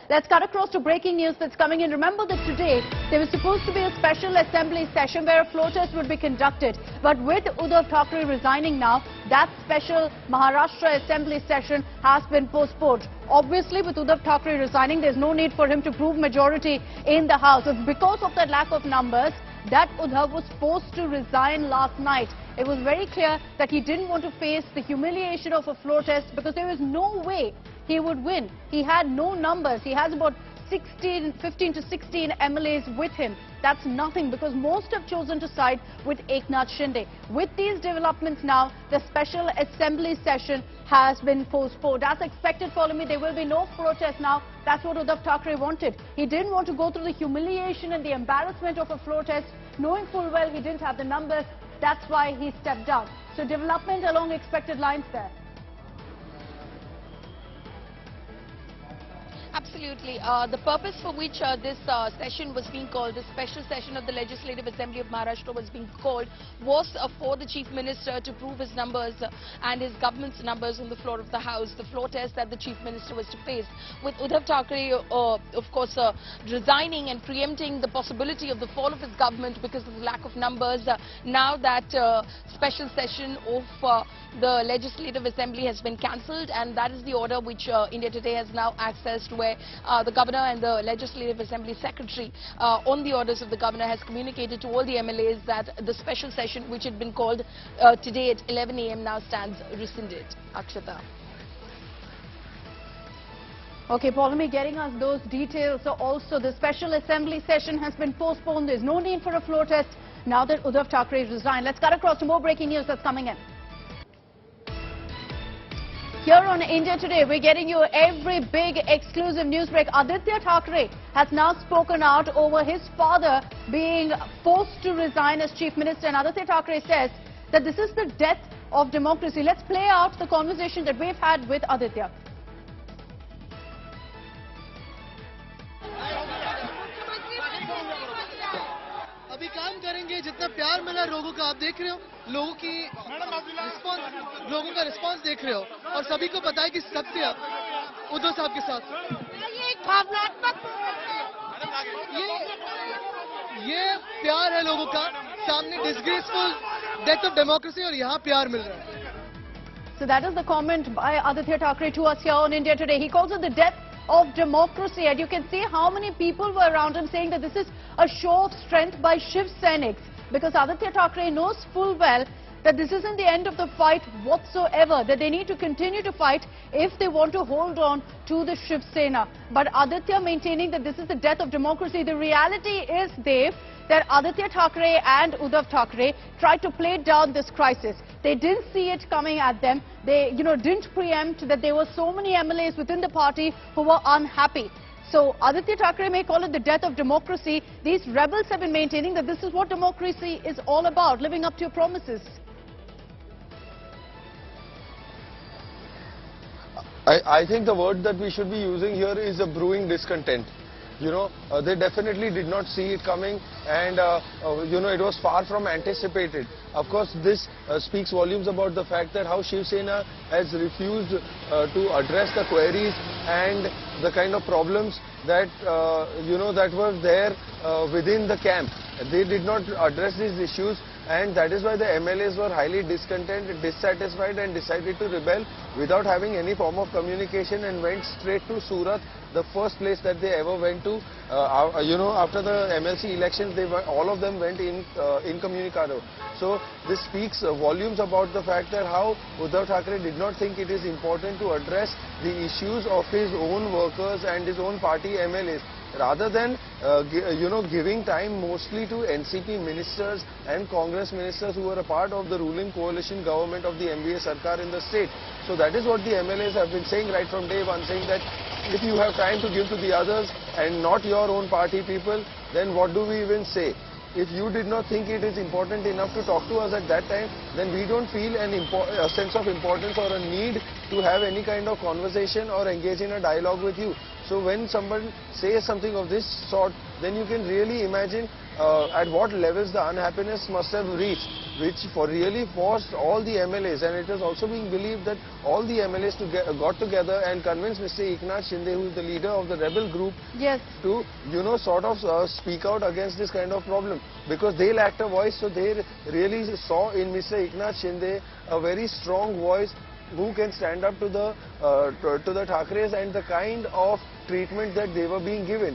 Let's cut across to breaking news that's coming in. Remember that today there was supposed to be a special assembly session where a floor test would be conducted. But with Uddhav Thackeray resigning now, that special Maharashtra assembly session has been postponed. Obviously, with Uddhav Thackeray resigning, there's no need for him to prove majority in the House. It's because of that lack of numbers that Uddhav was forced to resign last night. It was very clear that he didn't want to face the humiliation of a floor test because there was no way he would win. He had no numbers. He has about 15 to 16 MLAs with him. That's nothing because most have chosen to side with Eknath Shinde. With these developments now, the special assembly session has been postponed. As expected, follow me, there will be no protest now. That's what Uddhav Thackeray wanted. He didn't want to go through the humiliation and the embarrassment of a floor test, knowing full well he didn't have the numbers. That's why he stepped down. So development along expected lines there. Absolutely. The purpose for which this session was being called, the special session of the Legislative Assembly of Maharashtra was being called, was for the Chief Minister to prove his numbers and his government's numbers on the floor of the House, the floor test that the Chief Minister was to face. With Uddhav Thackeray, of course, resigning and preempting the possibility of the fall of his government because of the lack of numbers, now that special session of the Legislative Assembly has been cancelled, and that is the order which India Today has now accessed, where the Governor and the Legislative Assembly Secretary, on the orders of the Governor, has communicated to all the MLAs that the special session which had been called today at 11 AM now stands rescinded. Akshata. Okay, Paulami getting us those details. So also the special assembly session has been postponed. There's no need for a floor test now that Uddhav Thackeray resigned. Let's cut across to more breaking news that's coming in. Here on India Today, we're getting you every big exclusive news break. Aaditya Thackeray has now spoken out over his father being forced to resign as Chief Minister. And Aaditya Thackeray says that this is the death of democracy. Let's play out the conversation that we've had with Aaditya. अभी काम करेंगे जितना प्यार मिला लोगों का आप देख रहे हो लोगों की रिस्पांस लोगों का रिस्पांस देख रहे हो और सभी को पता है कि सत्य उद्धव साहब के साथ ये एक भावनात्मक ये प्यार है लोगों का सामने डिसग्रेसफुल डेथ ऑफ डेमोक्रेसी और यहाँ प्यार मिल रहा है. So that is the comment by Aaditya Thackeray to us here on India Today. He calls it the death of democracy, and you can see how many people were around him saying that this is a show of strength by Shiv Sainik, because Aaditya Thackeray knows full well that this isn't the end of the fight whatsoever, that they need to continue to fight if they want to hold on to the Shiv Sena. But Aaditya maintaining that this is the death of democracy. The reality is, Dev, that Aaditya Thackeray and Uddhav Thackeray tried to play down this crisis. They didn't see it coming at them. They, didn't preempt that there were so many MLAs within the party who were unhappy. So Aaditya Thackeray may call it the death of democracy. These rebels have been maintaining that this is what democracy is all about, living up to your promises. I think the word that we should be using here is a brewing discontent. They definitely did not see it coming, and it was far from anticipated. Of course, this speaks volumes about the fact that how Shiv Sena has refused to address the queries and the kind of problems that that were there within the camp. They did not address these issues, and that is why the MLAs were highly dissatisfied and decided to rebel without having any form of communication, and went straight to Surat, the first place that they ever went to. After the MLC elections, all of them went incommunicado. So this speaks volumes about the fact that how Uddhav Thackeray did not think it is important to address the issues of his own workers and his own party MLAs, rather than giving time mostly to NCP ministers and Congress ministers who were a part of the ruling coalition government of the MBA Sarkar in the state. So that is what the MLAs have been saying right from day one, saying that if you have time to give to the others and not your own party people, then what do we even say? If you did not think it is important enough to talk to us at that time, then we don't feel a sense of importance or a need to have any kind of conversation or engage in a dialogue with you. So when someone says something of this sort, then you can really imagine at what levels the unhappiness must have reached, which really forced all the MLAs, and it is also being believed that all the MLAs got together and convinced Mr. Eknath Shinde, who is the leader of the rebel group, yes, to sort of speak out against this kind of problem, because they lacked a voice. So they really saw in Mr. Eknath Shinde a very strong voice who can stand up to the Thackeray's and the kind of treatment that they were being given.